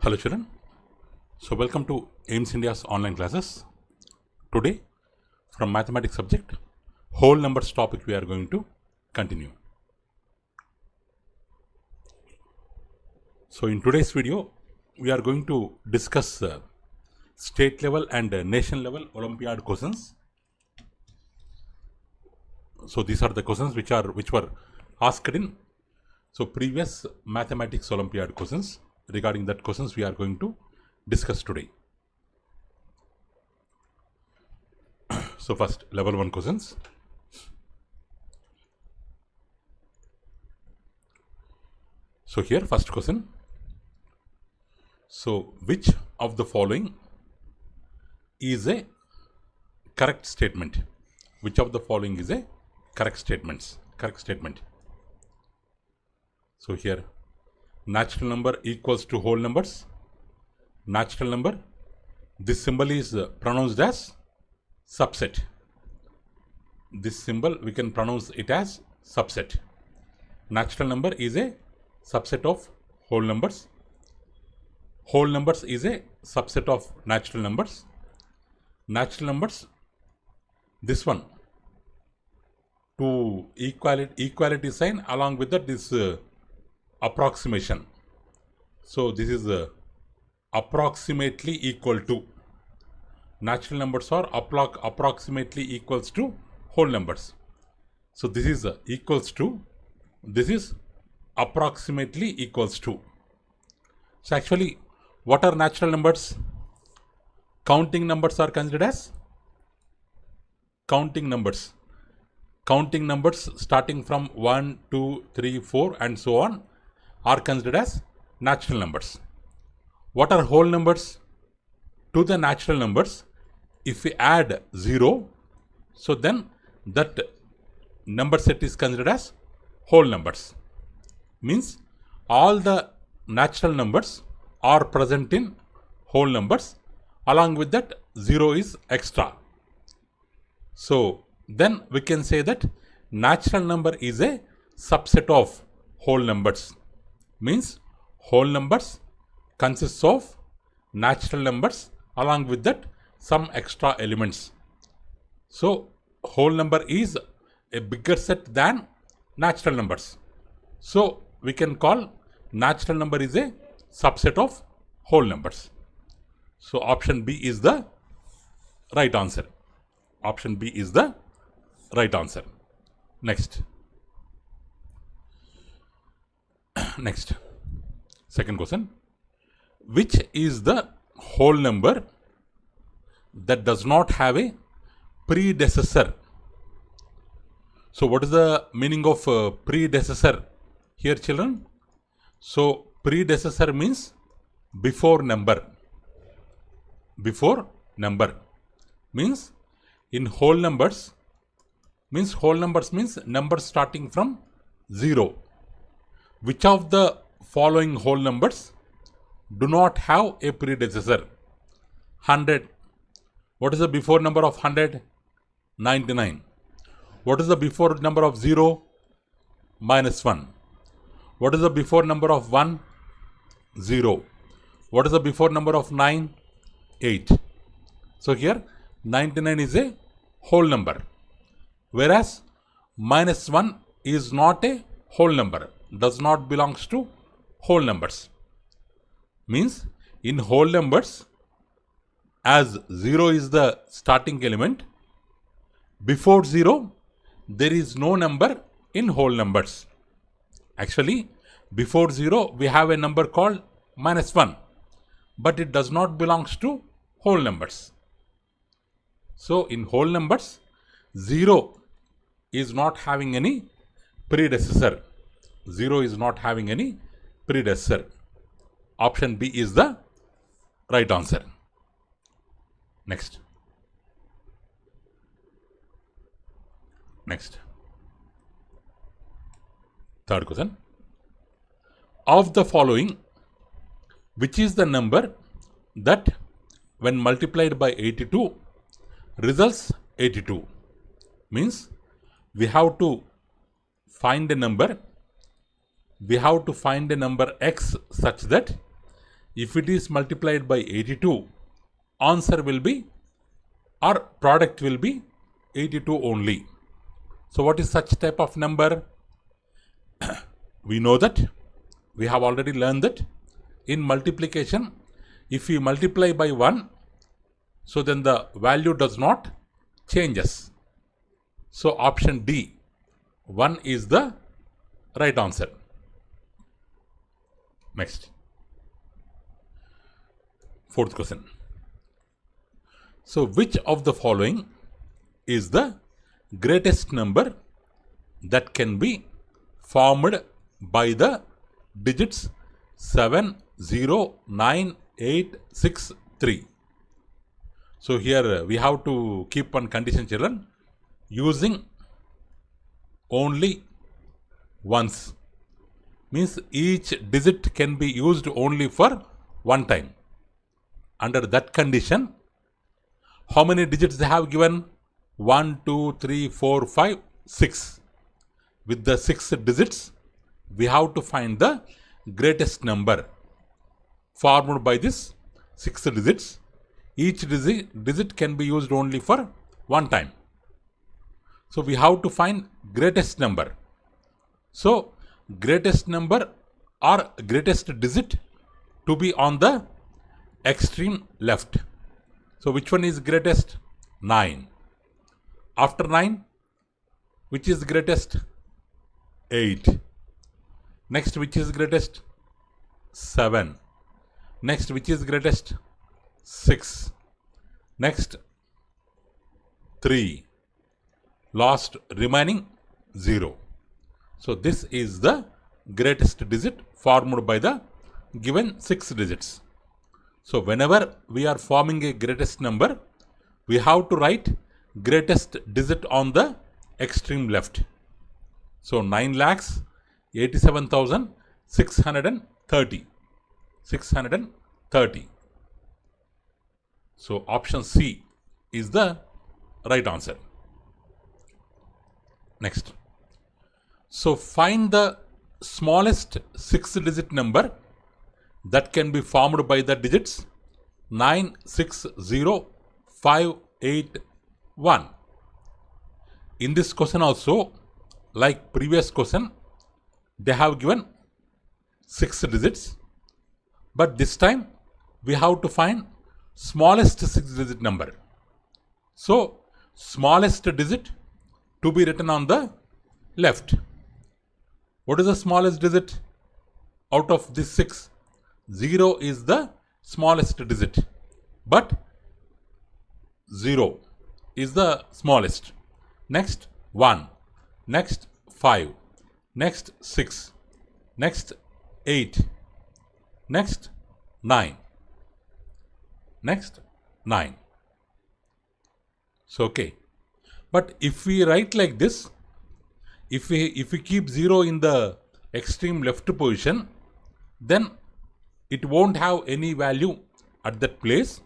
Hello children, so welcome to AIMS India's online classes. Today from mathematics subject, whole numbers topic we are going to continue. So in today's video, we are going to discuss state level and nation level Olympiad questions. So these are the questions which were asked in previous mathematics Olympiad questions. Regarding that questions we are going to discuss today. So first level 1 questions. So here first question. So which of the following is a correct statement? Which of the following is a correct statement? So here natural number equals to whole numbers. Natural number, this symbol is pronounced as subset. This symbol we can pronounce it as subset. Natural number is a subset of whole numbers. Whole numbers is a subset of natural numbers. Natural numbers, this one, to equality sign, along with that this approximation. So this is approximately equal to. Natural numbers are approximately equals to whole numbers. So this is equals to, this is approximately equals to. So actually, what are natural numbers? Counting numbers are considered as counting numbers. Counting numbers starting from 1, 2, 3, 4 and so on are considered as natural numbers. What are whole numbers? To the natural numbers, if we add 0, so then that number set is considered as whole numbers. Means all the natural numbers are present in whole numbers, along with that 0 is extra. So then we can say that natural number is a subset of whole numbers. Means whole numbers consists of natural numbers, along with that some extra elements. So whole number is a bigger set than natural numbers. So we can call natural number is a subset of whole numbers. So option B is the right answer. Option B is the right answer. Next. Next, second question. Which is the whole number that does not have a predecessor? So what is the meaning of predecessor here, children? So predecessor means before number. Before number means in whole numbers, means numbers starting from 0. Which of the following whole numbers do not have a predecessor? 100. What is the before number of 100? 99. What is the before number of 0? -1. What is the before number of 1? 0. What is the before number of 9? 8. So here 99 is a whole number, whereas -1 is not a whole number, does not belongs to whole numbers. Means in whole numbers, as 0 is the starting element, before 0 there is no number in whole numbers. Actually before 0 we have a number called -1, but it does not belongs to whole numbers. So in whole numbers, 0 is not having any predecessor. 0 is not having any predecessor. Option B is the right answer. Next. Next. Third question. Of the following, which is the number that when multiplied by 82 results 82? Means we have to find a number, x such that If it is multiplied by 82, answer will be, or product will be 82 only. So what is such type of number? We know that, we have already learned that in multiplication, if we multiply by 1, so then the value does not changes. So option D, 1 is the right answer. Next, fourth question. So which of the following is the greatest number that can be formed by the digits 7, 0, 9, 8, 6, 3? So here we have to keep one condition, children, using only once. Means each digit can be used only for one time. Under that condition, how many digits they have given? 1, 2, 3, 4, 5, 6. With the 6 digits, we have to find the greatest number formed by this 6 digits. Each digit can be used only for one time. So we have to find greatest number. So greatest number or greatest digit to be on the extreme left. So which one is greatest? 9. After 9, which is greatest? 8. Next, which is greatest? 7. Next, which is greatest? 6. Next, 3. Last remaining 0. So this is the greatest digit formed by the given 6 digits. So whenever we are forming a greatest number, we have to write greatest digit on the extreme left. So 9,87,630. 630. So option C is the right answer. Next. So find the smallest 6-digit number that can be formed by the digits 960581. In this question also, like previous question, they have given 6 digits, but this time we have to find smallest 6-digit number. So smallest digit to be written on the left. What is the smallest digit out of this 6? 0 is the smallest digit, but 0 is the smallest. Next 1, next 5, next 6, next 8, next 9, next 9. So okay, but if we write like this, if we keep 0 in the extreme left position, then it won't have any value at that place.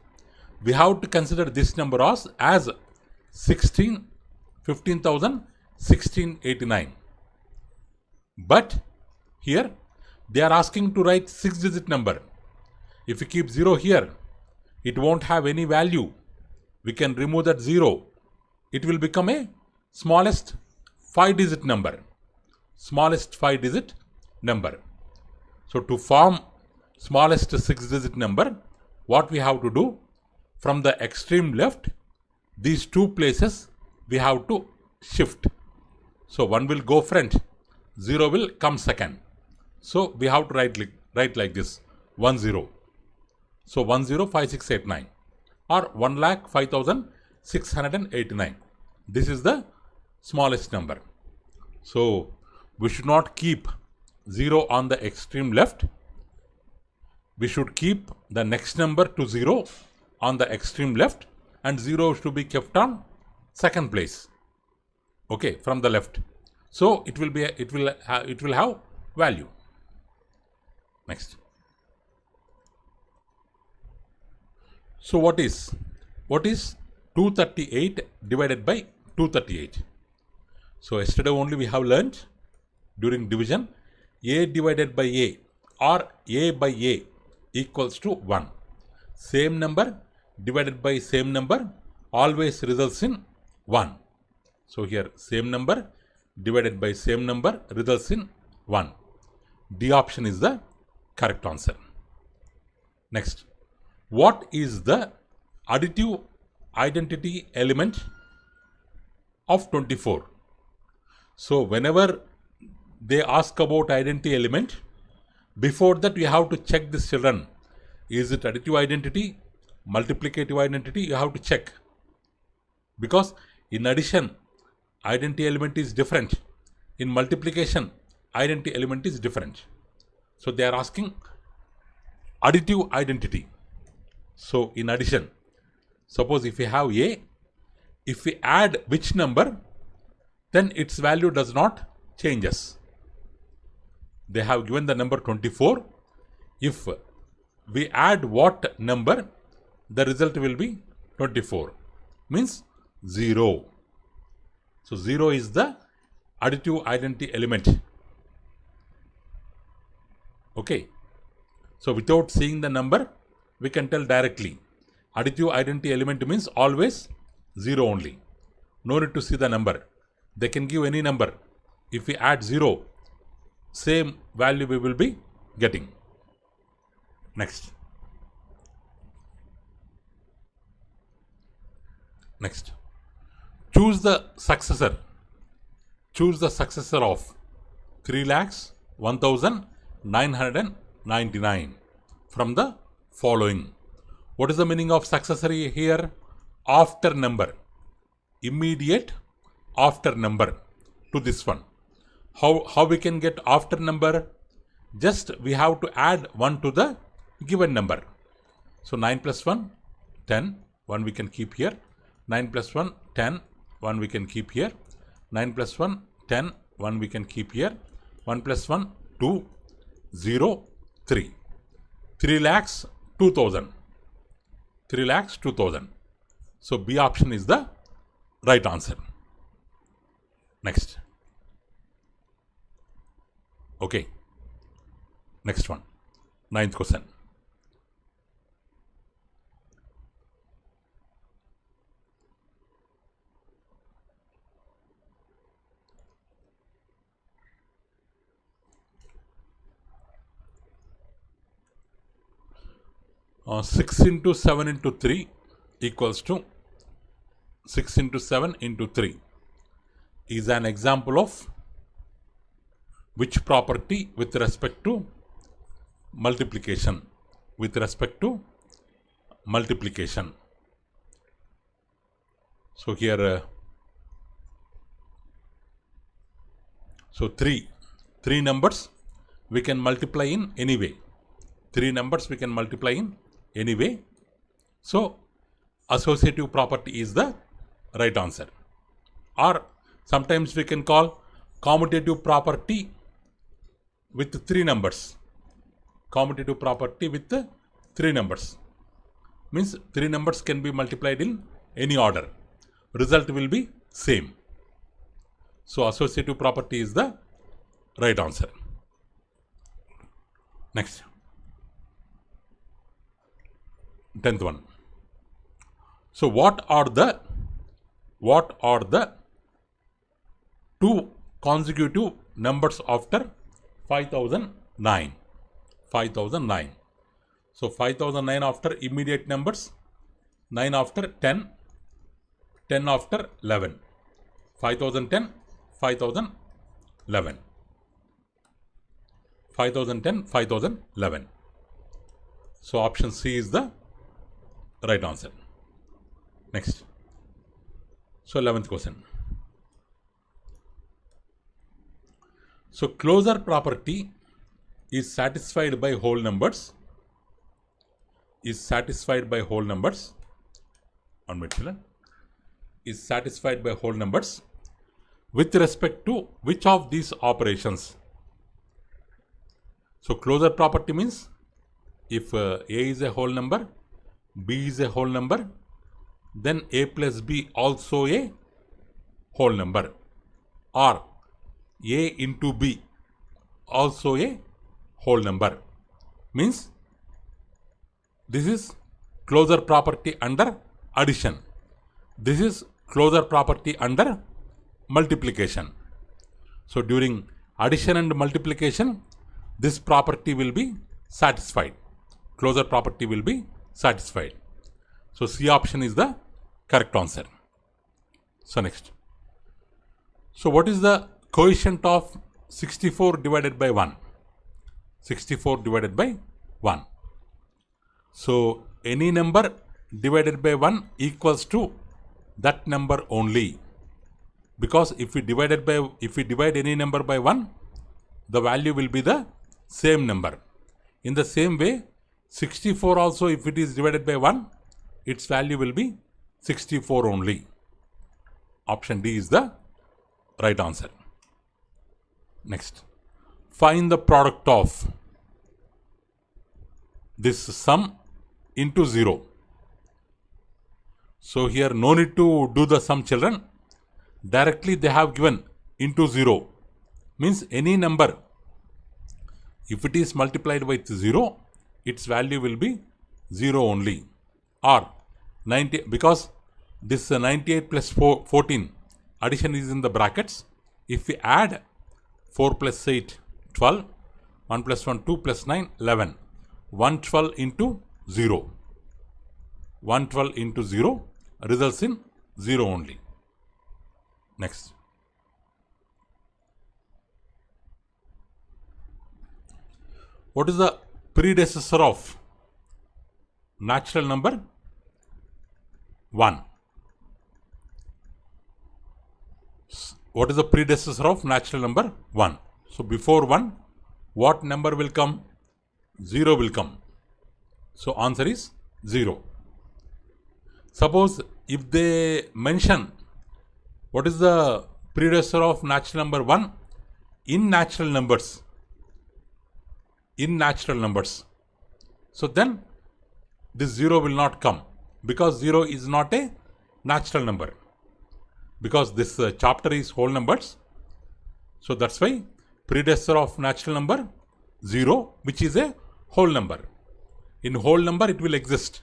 We have to consider this number as 15,1689. But here they are asking to write 6-digit number. If we keep 0 here, it won't have any value. We can remove that 0. It will become a smallest 5-digit number. Smallest 5-digit number. So to form smallest 6-digit number, what we have to do? From the extreme left, these two places we have to shift. So 1 will go front, 0 will come second. So we have to write like this, 10. So 105689 or 1,05,689. This is the smallest number. So we should not keep 0 on the extreme left. We should keep the next number to 0 on the extreme left, and 0 should be kept on second place. Okay, from the left. So it will have value. Next. So what is 238 divided by 238? So yesterday only we have learned during division, a divided by a or a by a equals to 1. Same number divided by same number always results in 1. So here same number divided by same number results in 1. D option is the correct answer. Next, what is the additive identity element of 24? So whenever they ask about identity element, before that you have to check this, children. Is it additive identity, multiplicative identity? You have to check, because in addition identity element is different, in multiplication identity element is different. So they are asking additive identity. So in addition, suppose if we have A, if we add which number, then its value does not changes. They have given the number 24. If we add what number, the result will be 24, means 0. So 0 is the additive identity element. Okay. So without seeing the number, we can tell directly. Additive identity element means always 0 only. No need to see the number. They can give any number. If we add 0, same value we will be getting. Next. Next. Choose the successor. Choose the successor of 3,01,999 from the following. What is the meaning of successor here? After number. Immediate after number to this one. How we can get after number? Just we have to add 1 to the given number. So 9 plus 1, 10, 1 we can keep here. 9 plus 1, 10, 1 we can keep here. 9 plus 1, 10, 1 we can keep here. 1 plus 1, 2, 0, 3. 3,02,000. 3,02,000. So B option is the right answer. Next. Okay. Next one. 9th question. Uh, 6 into 7 into 3 equals to 6 into 7 into 3 is an example of which property with respect to multiplication? With respect to multiplication. So here, so three numbers we can multiply in any way. 3 numbers we can multiply in any way. So associative property is the right answer. Or sometimes we can call commutative property with 3 numbers. Commutative property with 3 numbers means 3 numbers can be multiplied in any order. Result will be same. So associative property is the right answer. Next. 10th one. So what are the 2 consecutive numbers after 5,009? 5,009. So 5,009 after immediate numbers, 9 after 10, 10 after 11. 5,010, 5,011. 5,010, 5,011. So option C is the right answer. Next. So 11th question. So closure property is satisfied by whole numbers. Is satisfied by whole numbers. On my children. Is satisfied by whole numbers with respect to which of these operations? So closure property means if A is a whole number, B is a whole number, then A plus B also a whole number, or A into B also a whole number, means This is closure property under addition. This is closure property under multiplication. So during addition and multiplication, this property will be satisfied. Closure property will be satisfied. So C option is the correct answer. So next. So what is the coefficient of 64 divided by 1? 64 divided by 1. So any number divided by 1 equals to that number only. Because if we divide any number by 1, the value will be the same number. In the same way, 64 also, if it is divided by 1, its value will be 64 only. Option D is the right answer. Next, find the product of this sum into 0. So here no need to do the sum, children. Directly they have given into 0. Means any number, if it is multiplied with 0, its value will be 0 only. Or 90, because this 98 plus 14 addition is in the brackets. If we add 4 plus 8, 12, 1 plus 1, 2 plus 9, 11. 112 into 0. 112 into 0 results in 0 only. Next. What is the predecessor of natural number 1? What is the predecessor of natural number 1? So before 1, what number will come? 0 will come. So answer is 0. Suppose if they mention what is the predecessor of natural number 1 in natural numbers. In natural numbers. So then this 0 will not come, because 0 is not a natural number. Because this chapter is whole numbers. So that's why predecessor of natural number 0, which is a whole number. In whole number it will exist.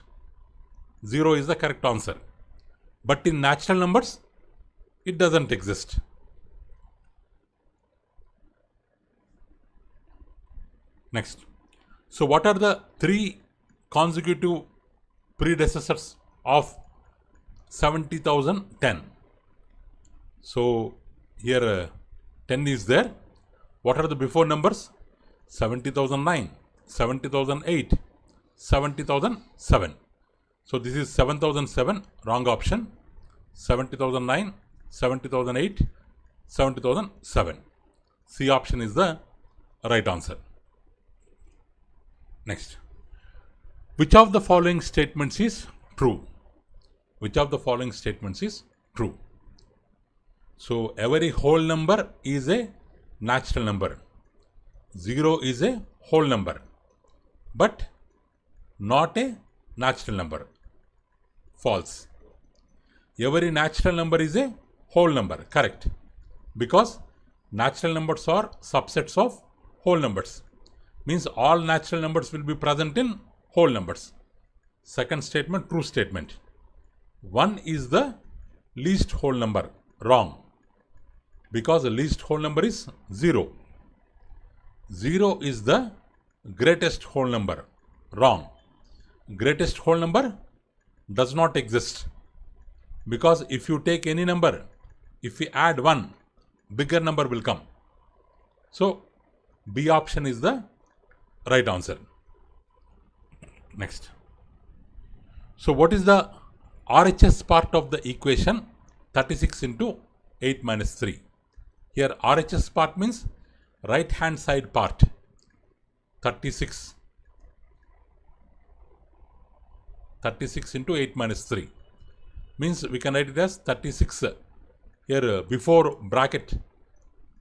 0 is the correct answer. But in natural numbers, it doesn't exist. Next. So what are the 3 consecutive predecessors of 70,010? So here 10 is there. What are the before numbers? 70,009, 70,008, 70,007. So this is 7,007, wrong option. 70,009, 70,008, 70,007. C option is the right answer. Next. Which of the following statements is true? Which of the following statements is true? So every whole number is a natural number. 0 is a whole number, but not a natural number. False. Every natural number is a whole number. Correct. Because natural numbers are subsets of whole numbers. Means all natural numbers will be present in whole numbers. Second statement, true statement. 1 is the least whole number. Wrong. Because the least whole number is 0. 0 is the greatest whole number. Wrong. Greatest whole number does not exist. Because if you take any number, if we add 1, bigger number will come. So B option is the right answer. Next. So what is the RHS part of the equation 36 into 8 minus 3? Here RHS part means right hand side part. 36 into 8 minus 3 means we can write it as 36. Here before bracket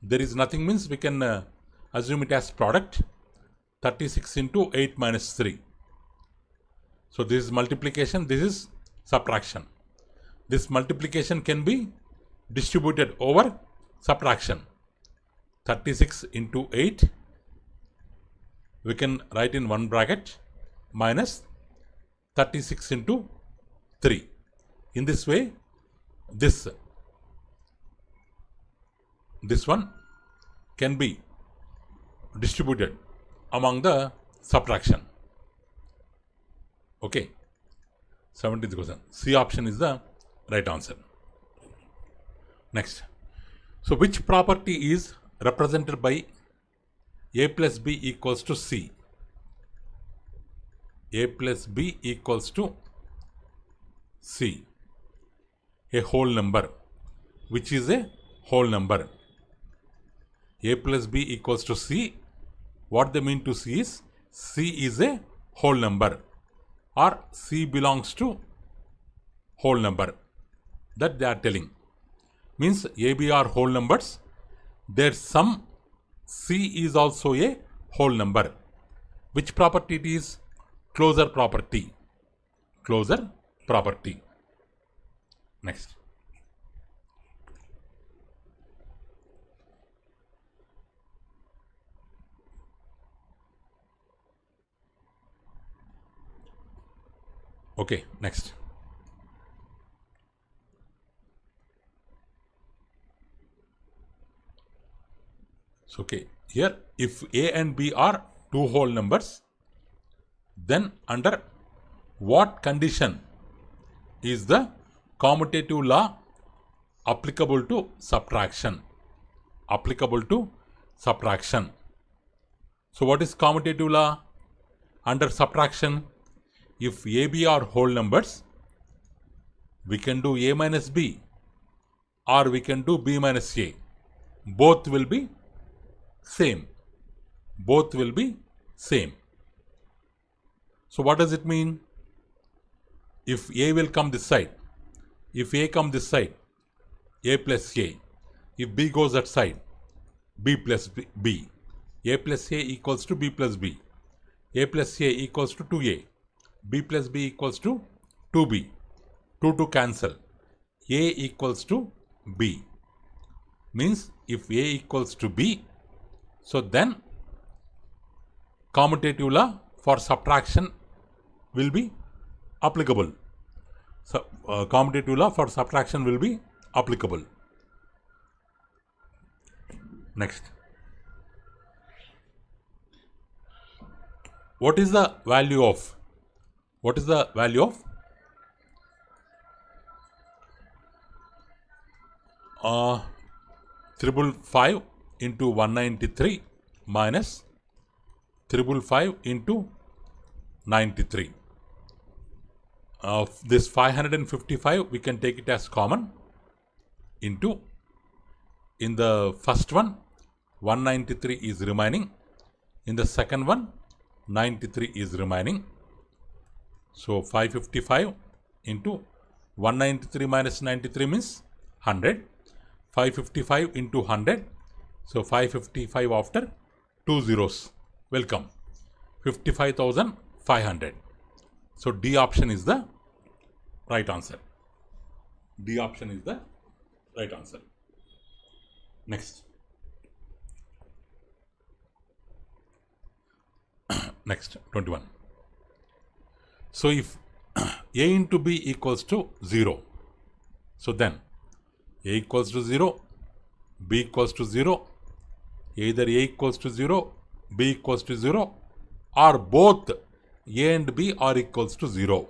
there is nothing, means we can assume it as product. 36 into 8 minus 3. So this is multiplication, this is subtraction. This multiplication can be distributed over subtraction. 36 into 8 we can write in one bracket minus 36 into 3. In this way, this one can be distributed among the subtraction. Okay, 17th question. C option is the right answer. Next. So which property is represented by a plus b equals to c? A plus b equals to c. A whole number. Which is a whole number? A plus b equals to c. What they mean to see is c is a whole number, or c belongs to whole number. That they are telling. Means a, b are whole numbers. Their sum c is also a whole number. Which property it is? Closure property. Closure property. Next. Okay, next. So, okay, here if a and b are two whole numbers, then under what condition is the commutative law applicable to subtraction? Applicable to subtraction. So what is commutative law? Under subtraction, if a, b are whole numbers, we can do a minus b, or we can do b minus a. Both will be same. Both will be same. So what does it mean? If a will come this side, if a come this side, a plus a. If b goes that side, b plus b. A plus a equals to b plus b. A plus a equals to 2a. B plus b equals to 2b. 2 to cancel. A equals to b. Means if a equals to b, so then commutative law for subtraction will be applicable. So commutative law for subtraction will be applicable. Next. What is the value of? What is the value of 555 into 193 minus 555 into 93? This 555 we can take it as common into, in the first one 193 is remaining, in the second one 93 is remaining. So 555 into 193 minus 93 means 100. 555 into 100. So 555 after 2 zeros will come. 55,500. So D option is the right answer. D option is the right answer. Next. Next, 21. So if a into b equals to 0, so then a equals to 0, b equals to 0, either a equals to 0, b equals to 0, or both a and b are equals to 0.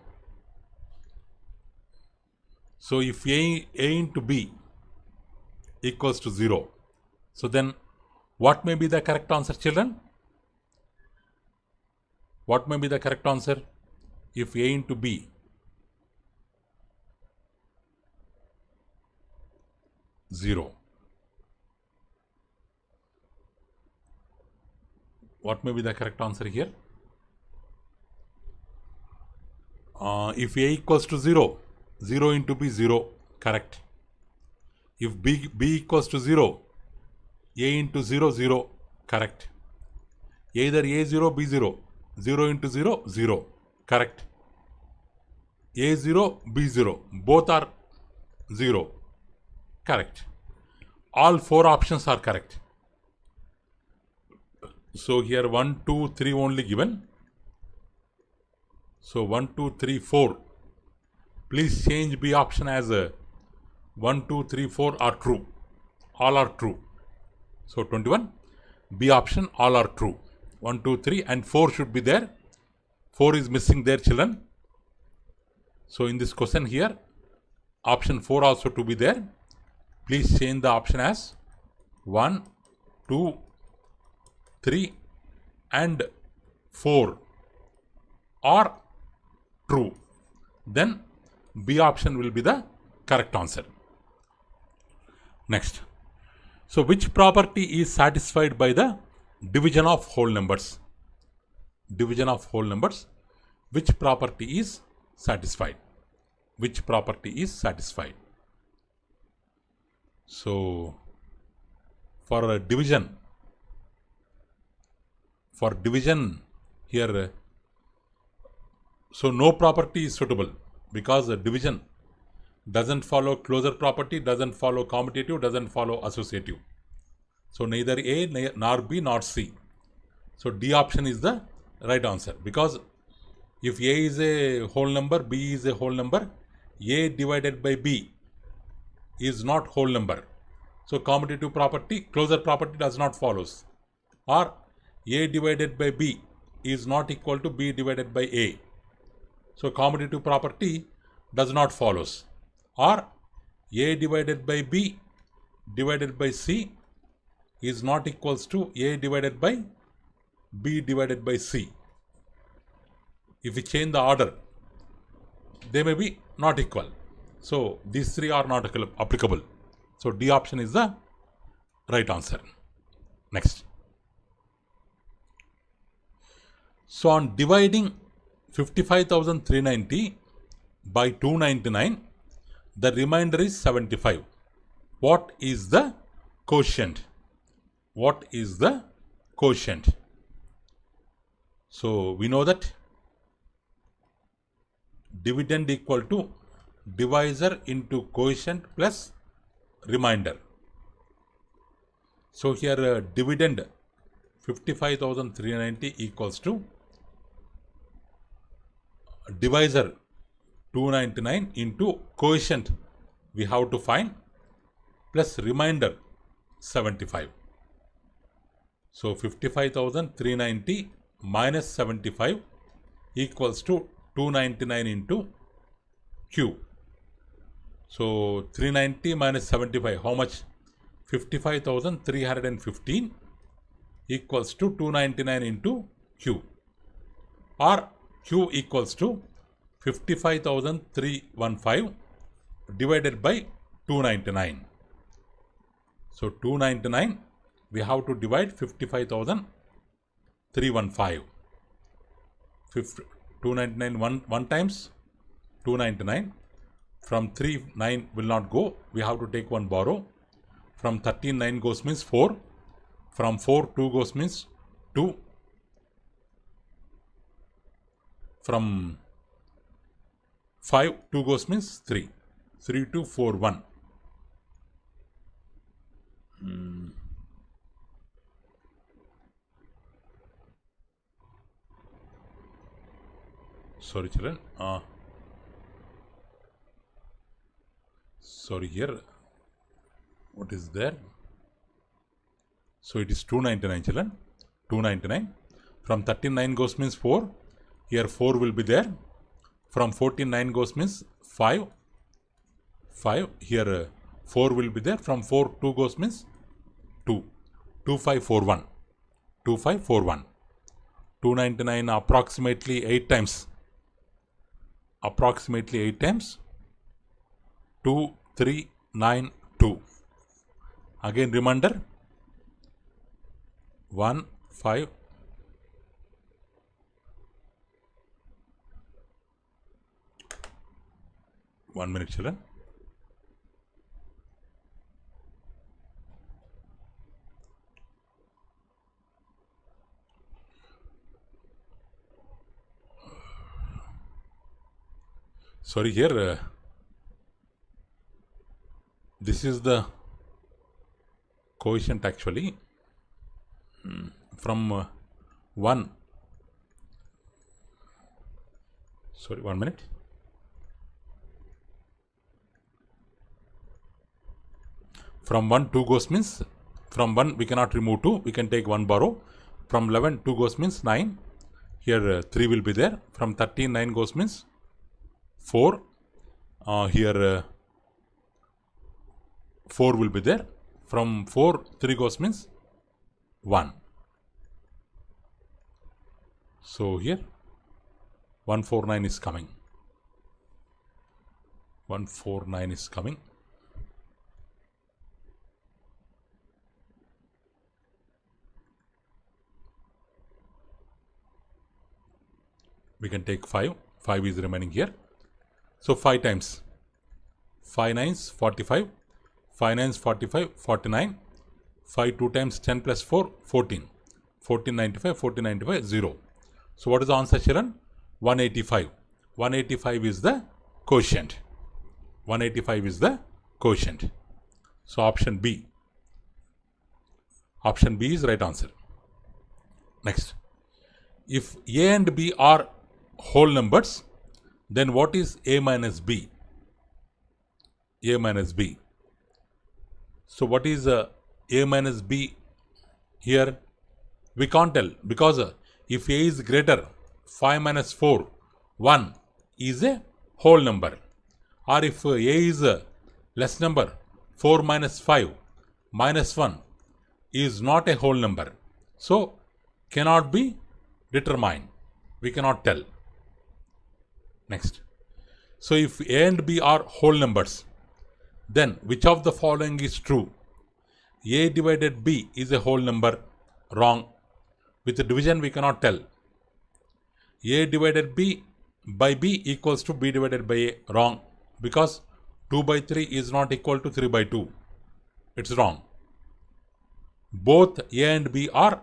So if a into b equals to 0, so then what may be the correct answer, children? What may be the correct answer? If a into b zero, what may be the correct answer here? If a equals to 0, 0 into b 0, correct. If b equals to 0, a into 0 0, correct. Either a 0 b 0, 0 into 0 0, correct. A0, B0, both are 0, correct. All 4 options are correct. So here 1, 2, 3 only given. So 1, 2, 3, 4. Please change B option as 1, 2, 3, 4 are true. All are true. So 21, B option, all are true. 1, 2, 3 and 4 should be there. 4 is missing there, children. So in this question here, option 4 also to be there. Please change the option as 1, 2, 3 and 4 are true. Then B option will be the correct answer. Next. So which property is satisfied by the division of whole numbers? Division of whole numbers. Which property is satisfied? Which property is satisfied? So for a division here, so no property is suitable because the division doesn't follow closure property, doesn't follow commutative, doesn't follow associative. So neither A nor B nor C. So D option is the right answer, because if A is a whole number, B is a whole number, A divided by B is not whole number. So commutative property, closure property does not follows. Or A divided by B is not equal to B divided by A. So commutative property does not follows. Or A divided by B divided by C is not equals to A divided by B divided by C. If we change the order, they may be not equal. So these three are not applicable. So D option is the right answer. Next. So on dividing 55,390 by 299, the remainder is 75. What is the quotient? What is the quotient? So we know that dividend equal to divisor into quotient plus remainder. So here dividend 55,390 equals to divisor 299 into quotient we have to find plus remainder 75. So 55,390 minus 75 equals to 299 into Q. So 390 minus 75, how much? 55,315 equals to 299 into Q. Or Q equals to 55,315 divided by 299. So 299, we have to divide 55,315. 299 one times 299. From 3 9 will not go, we have to take one borrow. From 13 9 goes means 4. From 4 2 goes means 2. From 5 2 goes means 3. 3 2 4 1. Sorry children. Sorry here. What is there? So it is 299 children. 299. From 39 goes means 4. Here 4 will be there. From 14 9 goes means 5. 5. Here 4 will be there. From 4 2 goes means 2. 2541. 2541. 299 approximately 8 times. Approximately 8 times. 2392. Again remainder 1 5. One minute children. Sorry here. This is the quotient actually. From 1 Sorry, 1 minute. From 1 2 goes means from 1 we cannot remove 2, we can take 1 borrow. From 11 2 goes means 9. Here 3 will be there. From 13 9 goes means 4. Here 4 will be there. From 4 3 goes means 1. So here 149 is coming. 149 is coming. We can take 5. 5 is remaining here. So 5 times 5 9s 45. 5 9s 45, 49. 5 2 times 10 plus 4, 14. 14 95, 14 95, 0. So what is the answer, children? 185. 185 is the quotient. 185 is the quotient. So option B. Option B is right answer. Next. If A and B are whole numbers, then what is A minus B? A minus B. So what is A minus B here? We can't tell, because if A is greater, 5 minus 4, 1 is a whole number. Or if A is a less number, 4 minus 5 minus 1 is not a whole number. So cannot be determined. We cannot tell. Next. So if A and B are whole numbers, then which of the following is true? A divided B is a whole number. Wrong. With the division we cannot tell. A divided B by B equals to B divided by A. Wrong. Because 2 by 3 is not equal to 3 by 2. It's wrong. Both A and B are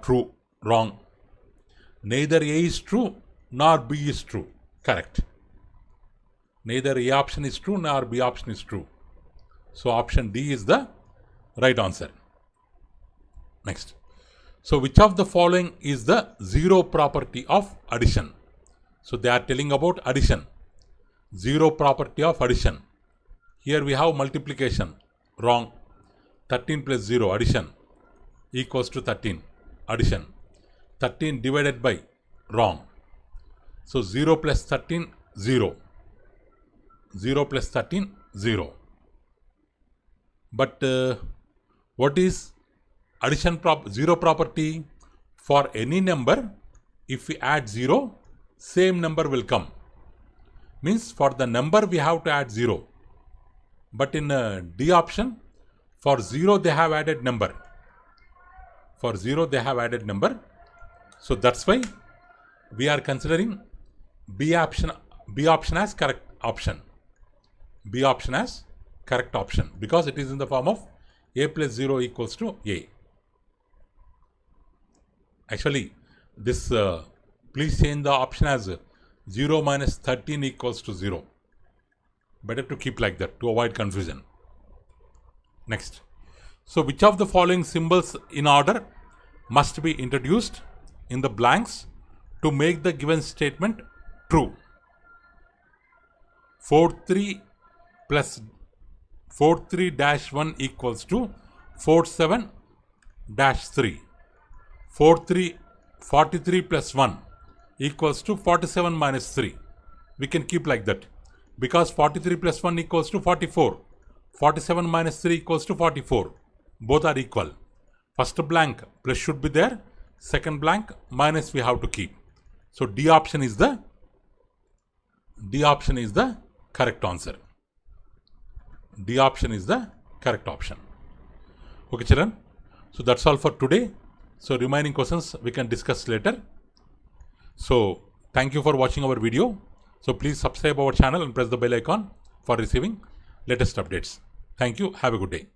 true. Wrong. Neither A is true nor B is true. Correct. Neither A option is true nor B option is true. So option D is the right answer. Next. So which of the following is the zero property of addition? So they are telling about addition. Zero property of addition. Here we have multiplication. Wrong. 13 plus 0 addition equals to 13. Addition. 13 divided by. Wrong. So 0 plus 13 0. 0 plus 13 0. But what is addition zero property? For any number, if we add 0, same number will come. Means for the number we have to add 0. But in D option, for 0 they have added number. For 0 they have added number. So that's why we are considering B option as correct option. B option as correct option, because it is in the form of A plus 0 equals to A. Actually, this please change the option as 0 minus 13 equals to 0. Better to keep like that to avoid confusion. Next. So which of the following symbols in order must be introduced in the blanks to make the given statement true? 43 plus 43-1 equals to 47-3. 43 plus 1 equals to 47 minus 3. We can keep like that, because 43 plus 1 equals to 44. 47 minus 3 equals to 44. Both are equal. First blank plus should be there. Second blank minus we have to keep. So D option is the correct answer. D option is the correct option. Okay, children. So that's all for today. So remaining questions we can discuss later. So thank you for watching our video. So please subscribe our channel and press the bell icon for receiving latest updates. Thank you. Have a good day.